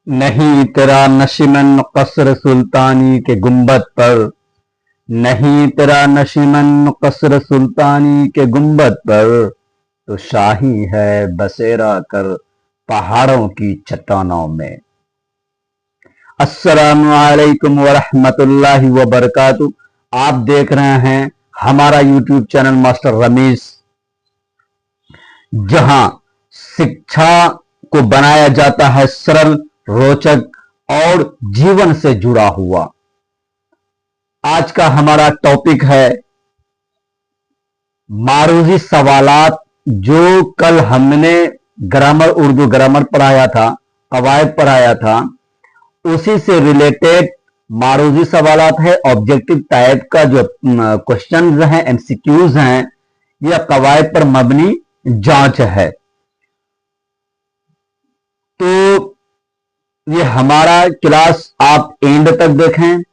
नहीं तेरा नशीमन कसर सुल्तानी के गुंबद पर। नहीं तेरा नशीमन कसर सुल्तानी के गुंबद पर, तो शाही है बसेरा कर पहाड़ों की चट्टानों में। अस्सलामु अलैकुम वरहमतुल्लाहि वबरकातु। आप देख रहे हैं हमारा यूट्यूब चैनल मास्टर रमीज, जहां शिक्षा को बनाया जाता है सरल, रोचक और जीवन से जुड़ा हुआ। आज का हमारा टॉपिक है मारूजी सवालात, जो कल हमने ग्रामर, उर्दू ग्रामर पढ़ाया था, कवायद पढ़ाया था, उसी से रिलेटेड मारूजी सवालात है। ऑब्जेक्टिव टाइप का जो क्वेश्चन हैं, एमसीक्यूज हैं, यह कवायद पर मबनी जांच है। तो ये हमारा क्लास आप एंड तक देखें,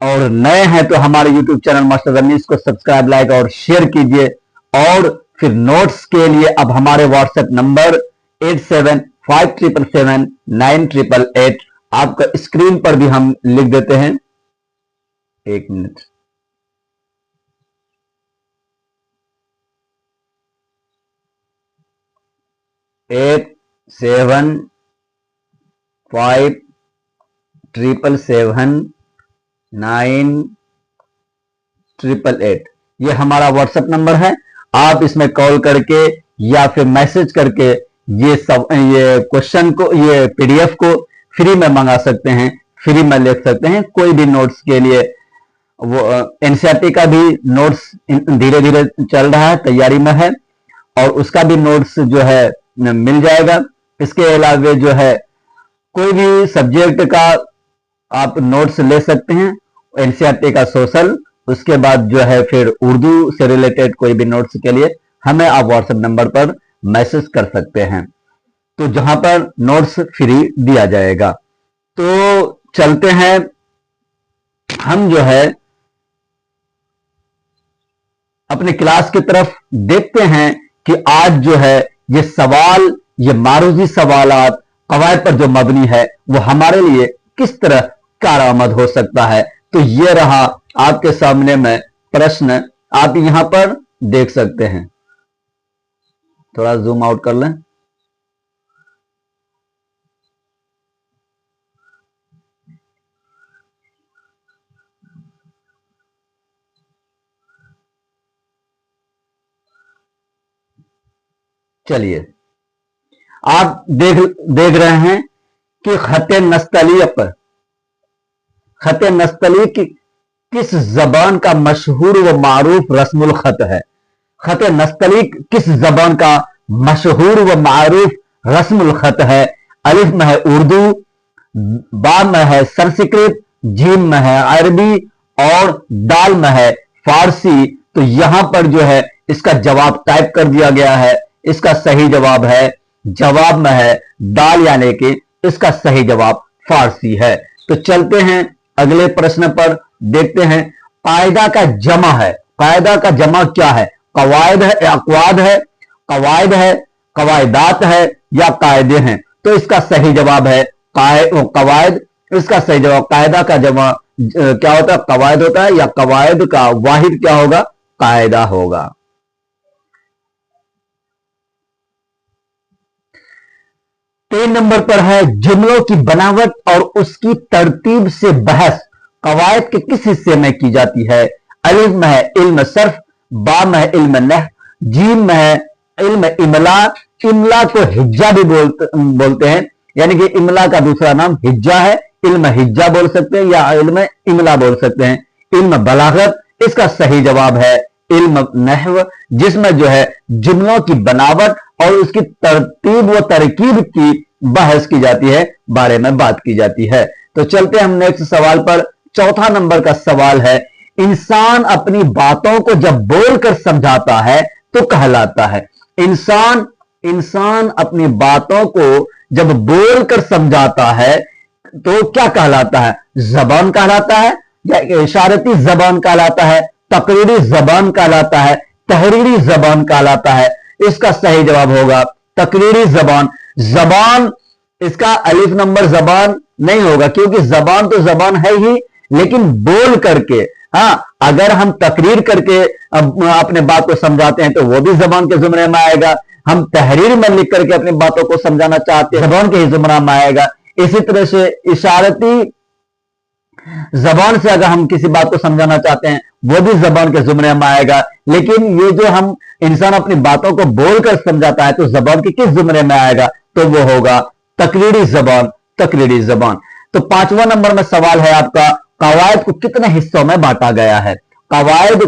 और नए हैं तो हमारे यूट्यूब चैनल मास्टर रमीज को सब्सक्राइब, लाइक और शेयर कीजिए। और फिर नोट्स के लिए अब हमारे व्हाट्सएप नंबर 8757779888 आपका स्क्रीन पर भी हम लिख देते हैं। एक मिनट, एट 757779888। ये हमारा व्हाट्सएप नंबर है। आप इसमें कॉल करके या फिर मैसेज करके ये क्वेश्चन को, ये पीडीएफ को फ्री में मंगा सकते हैं, फ्री में लिख सकते हैं। कोई भी नोट्स के लिए, वो एनसीईआरटी का भी नोट्स धीरे धीरे चल रहा है, तैयारी में है, और उसका भी नोट्स जो है मिल जाएगा। इसके अलावा जो है कोई भी सब्जेक्ट का आप नोट्स ले सकते हैं, एनसीईआरटी का सोशल, उसके बाद जो है फिर उर्दू से रिलेटेड कोई भी नोट्स के लिए हमें आप व्हाट्सएप नंबर पर मैसेज कर सकते हैं, तो जहां पर नोट्स फ्री दिया जाएगा। तो चलते हैं हम जो है अपने क्लास की तरफ, देखते हैं कि आज जो है ये सवाल, ये मारूजी सवालात कवायद पर जो मबनी है, वो हमारे लिए किस तरह कारआमद हो सकता है। तो ये रहा आपके सामने में प्रश्न, आप यहां पर देख सकते हैं। थोड़ा जूम आउट कर लें। चलिए, आप देख रहे हैं कि खत नस्तलीक किस जबान का मशहूर व मारूफ रस्मुल खत है। खत नस्तलीक किस जबान का मशहूर व मारूफ रस्मुल खत है। अलिफ में है उर्दू, बा में है संस्कृत, जीम में है अरबी और दाल में है फारसी। तो यहां पर जो है इसका जवाब टाइप कर दिया गया है। इसका सही जवाब है, जवाब में है दाल, यानी कि इसका सही जवाब फारसी है। तो चलते हैं अगले प्रश्न पर, देखते हैं कायदा का जमा है। कायदा का जमा क्या है? कवायद है या अक्वाद है, कवायद है, कवायदात है या कायदे हैं। तो इसका सही जवाब है कवायद। इसका सही जवाब, कायदा का जमा क्या होता है? कवायद होता है, या कवायद का वाहिद क्या होगा? कायदा होगा। 3 नंबर पर है जुमलों की बनावट और उसकी तरतीब से बहस कवायद के किस हिस्से में की जाती है। अलिफ में है इल्म सर्फ, बा में है इल्म नहव, जीम में है इल्म इमला। इमला को हिज्जा भी बोलते हैं, यानी कि इमला का दूसरा नाम हिज्जा है। इल्म हिज्जा बोल सकते हैं या इल्म इमला बोल सकते हैं। इल्म बलागत, इसका सही जवाब है इल्म नहव, जिसमें जो है जुमलों की बनावट और उसकी तरतीब व तरकीब की बहस की जाती है, बारे में बात की जाती है। तो चलते हम नेक्स्ट सवाल पर। चौथा नंबर का सवाल है, इंसान अपनी बातों को जब बोलकर समझाता है तो कहलाता है। इंसान अपनी बातों को जब बोलकर समझाता है तो क्या कहलाता है? जबान कहलाता है, या इशारती जबान कहलाता है, तकरीरी जबान कहलाता है, तहरीरी जबान कहलाता है। इसका सही जवाब होगा तकरीरी जबान। जबान इसका अलिफ नंबर जबान नहीं होगा, क्योंकि जबान तो जबान है ही, लेकिन बोल करके, हाँ, अगर हम तकरीर करके अपने बात को समझाते हैं तो वो भी जबान के जुमरे में आएगा। हम तहरीर में लिख करके अपनी बातों को समझाना चाहते हैं, जबान के ही जुमरा में आएगा। इसी तरह से इशारती जबान से अगर हम किसी बात को समझाना चाहते हैं वो भी जबान के जुमरे में आएगा। लेकिन ये जो हम इंसान अपनी बातों को बोलकर समझाता है तो जबान के किस जुमरे में आएगा, तो वो होगा तकरीरी जबान, तकरीरी जबान। तो 5वां नंबर में सवाल है आपका, कवायद को कितने हिस्सों में बांटा गया है? कवायद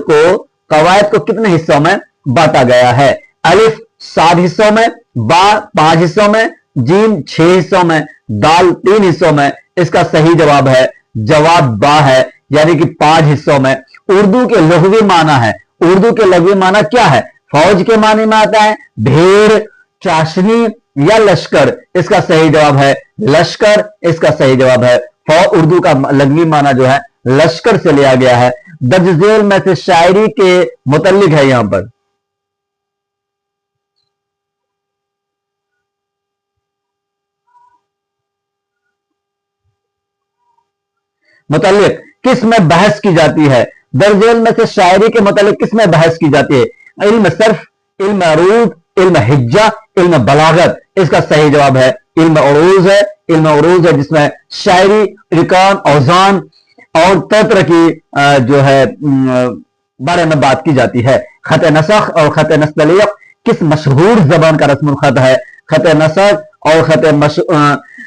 को कितने हिस्सों में बांटा गया है? अलिफ 7 हिस्सों में, बा 5 हिस्सों में, जीम 6 हिस्सों में, दाल 3 हिस्सों में। इसका सही जवाब है, जवाब बा है, यानी कि 5 हिस्सों में। उर्दू के लघवी माना है, उर्दू के लघवी माना क्या है? फौज के माने में आता है, भेड़, चाशनी या लश्कर। इसका सही जवाब है लश्कर, इसका सही जवाब है। उर्दू का लघवी माना जो है लश्कर से लिया गया है। दर्ज झेल में से शायरी के मुतल्लिक है यहां पर, मुतल्लिक किस में बहस की जाती है? दर्ज झेल में से शायरी के मुतल्लिक किस में बहस की जाती है? इल्म सर्फ, इल्म अरूज, इल्म हिज्जा, इल्म बलागत। इसका सही जवाब है इल्म उरूज है, इल्म उरूज है, जिसमें शायरी, रिकान, औजान और तरह की जो है बारे में बात की जाती है। खत नसख और खत नस्तलियक किस मशहूर जबान का रस्मुल खत है? खत नसख और खत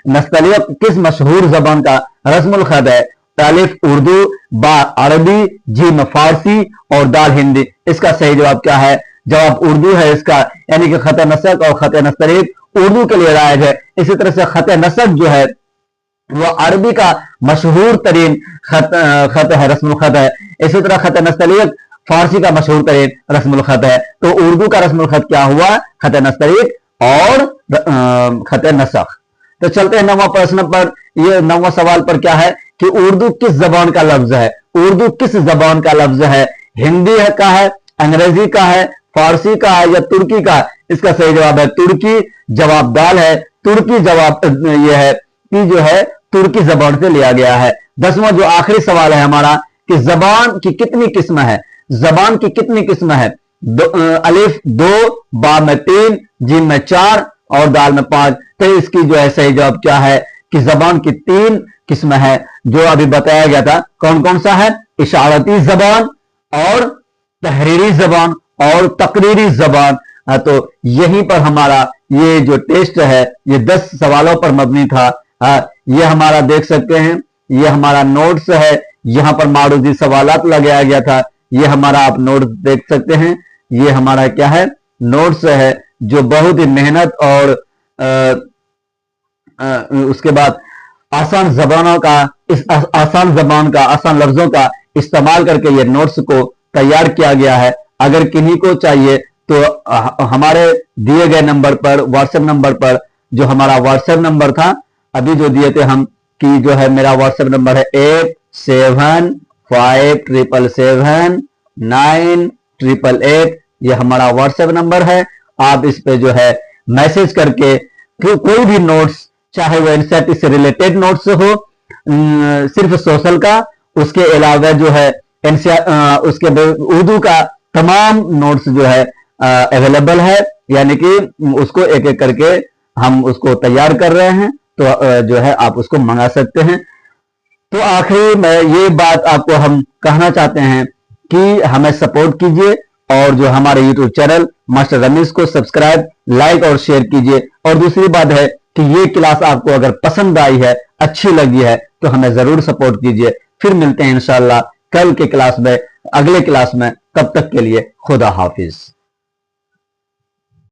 नस्तलियक किस मशहूर जबान का रस्मुल खत है? अलिफ उर्दू, बा अरबी, जीम फारसी और दाल हिंदी। इसका सही जवाब क्या है? जवाब उर्दू है इसका, यानी कि खत नसक और खत नस्तलियक उर्दू के लिए राइज है। इसी तरह से खत नसक जो है वो अरबी का मशहूर तरीन खत है, रस्मुल खत है। इसी तरह खत नस्तलियक फारसी का मशहूर तरीन रस्मुल खत है। तो उर्दू का रस्मुल खत क्या हुआ? खत नस्तलियक और खत नसख। तो चलते हैं 9वां प्रश्न पर। ये 9वां सवाल पर क्या है कि उर्दू किस जबान का लफ्ज है? उर्दू किस जबान का लफ्ज है? हिंदी है का है, अंग्रेजी का है, फारसी का है या तुर्की का? इसका सही जवाब है तुर्की। जवाब दाल है, तुर्की जवाब यह है कि जो है तुर्की जबान से लिया गया है। 10वां जो आखिरी सवाल है हमारा कि जबान की कितनी किस्म है? जबान की कितनी किस्म है? अलिफ 2, बा में 3, जीम में 4 और दाल में 5। तो इसकी जो है सही जवाब क्या है कि जबान की 3 किस्म है, जो अभी बताया गया था। कौन कौन सा है? इशारती जबान और तहरीरी जबान और तकरीरी जबान। तो यहीं पर हमारा ये जो टेस्ट है ये 10 सवालों पर मबनी था। ये हमारा देख सकते हैं, ये हमारा नोट्स है, यहां पर मारूजी सवालात लगाया गया था। ये हमारा आप नोट्स देख सकते हैं, ये हमारा क्या है? नोट्स है, जो बहुत ही मेहनत और उसके बाद आसान जबानों का, इस आसान जबान का, आसान लफ्जों का इस्तेमाल करके ये नोट्स को तैयार किया गया है। अगर किन्हीं को चाहिए तो हमारे दिए गए नंबर पर, व्हाट्सएप नंबर पर, जो हमारा व्हाट्सएप नंबर था अभी जो दिए थे हम, कि जो है मेरा व्हाट्सएप नंबर है 87577988। ये हमारा व्हाट्सएप नंबर है। आप इस पे जो है मैसेज करके कोई भी नोट्स, चाहे वो एनसीईआरटी से रिलेटेड नोट्स हो, सिर्फ सोशल का, उसके अलावा जो है उसके उर्दू का तमाम नोट्स जो है अवेलेबल है, यानी कि उसको एक एक करके हम उसको तैयार कर रहे हैं। तो जो है आप उसको मंगा सकते हैं। तो आखिरी में ये बात आपको हम कहना चाहते हैं कि हमें सपोर्ट कीजिए और जो हमारे YouTube चैनल मास्टर रमीज को सब्सक्राइब, लाइक और शेयर कीजिए। और दूसरी बात है कि ये क्लास आपको अगर पसंद आई है, अच्छी लगी है, तो हमें जरूर सपोर्ट कीजिए। फिर मिलते हैं इंशाल्लाह कल के क्लास में, अगले क्लास में। तब तक के लिए खुदा हाफिज।